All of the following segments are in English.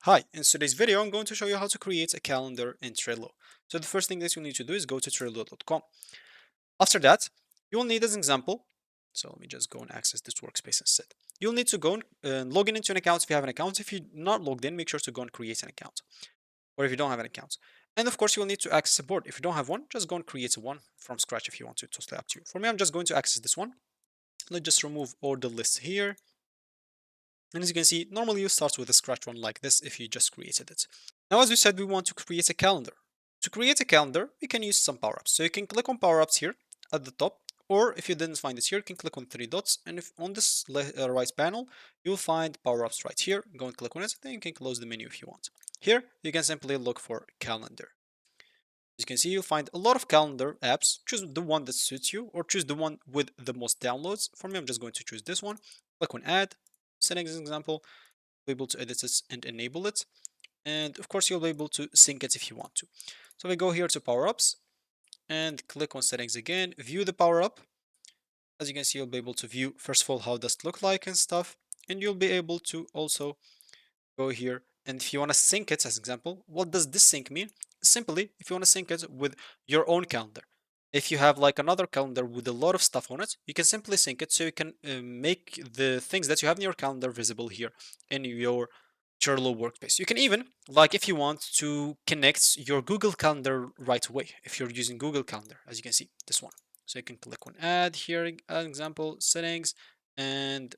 Hi, in today's video, I'm going to show you how to create a calendar in Trello. So the first thing that you need to do is go to Trello.com. After that, you will need as an example, so let me just go and access this workspace instead. You'll need to go and log in into an account if you have an account. If you're not logged in, make sure to go and create an account. Or if you don't have an account. And of course, you'll need to access a board. If you don't have one, just go and create one from scratch if you want to, totally up to you. For me, I'm just going to access this one. Let's just remove all the lists here. And as you can see, normally you start with a scratch one like this if you just created it. Now, as we said, we want to create a calendar. To create a calendar, we can use some power-ups. So you can click on power-ups here at the top, or if you didn't find this here, you can click on three dots. And if on this right panel, you'll find power-ups right here. Go and click on it, then you can close the menu if you want. Here, you can simply look for calendar. As you can see, you'll find a lot of calendar apps. Choose the one that suits you, or choose the one with the most downloads. For me, I'm just going to choose this one. Click on add. Setting as an example, be able to edit it and enable it. And of course, you'll be able to sync it if you want to. So we go here to power ups and click on settings again, view the power up. As you can see, you'll be able to view, first of all, how does it look like and stuff. And you'll be able to also go here. And if you want to sync it, as an example, what does this sync mean? Simply, if you want to sync it with your own calendar. If you have like another calendar with a lot of stuff on it, you can simply sync it so you can make the things that you have in your calendar visible here in your Trello workspace. You can even, like if you want to connect your Google Calendar right away, if you're using Google Calendar, as you can see, this one. So you can click on add here, an example, settings, and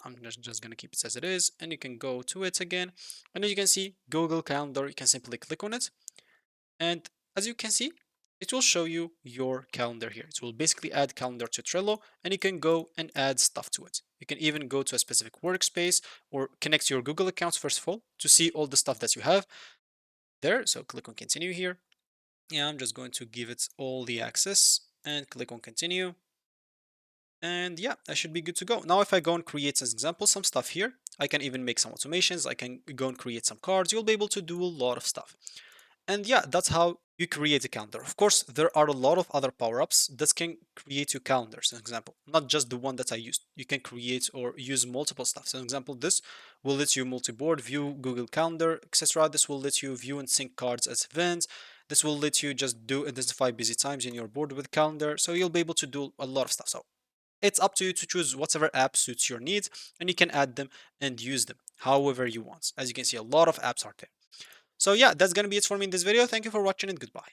I'm just going to keep it as it is, and you can go to it again. And as you can see, Google Calendar, you can simply click on it. And as you can see, it will show you your calendar here. It will basically add calendar to Trello, and you can go and add stuff to it. You can even go to a specific workspace or connect to your Google accounts first of all to see all the stuff that you have there. So click on continue here. Yeah, I'm just going to give it all the access and click on continue. And yeah, I should be good to go. Now, if I go and create, as example, some stuff here, I can even make some automations. I can go and create some cards. You'll be able to do a lot of stuff. And yeah, that's how you create a calendar. Of course, there are a lot of other power-ups that can create your calendars, an example, not just the one that I used. You can create or use multiple stuff. So, an example, this will let you multi-board, view Google Calendar, etc. This will let you view and sync cards as events. This will let you just do identify busy times in your board with calendar. So you'll be able to do a lot of stuff. So it's up to you to choose whatever app suits your needs, and you can add them and use them however you want. As you can see, a lot of apps are there. So yeah, that's gonna be it for me in this video. Thank you for watching and goodbye.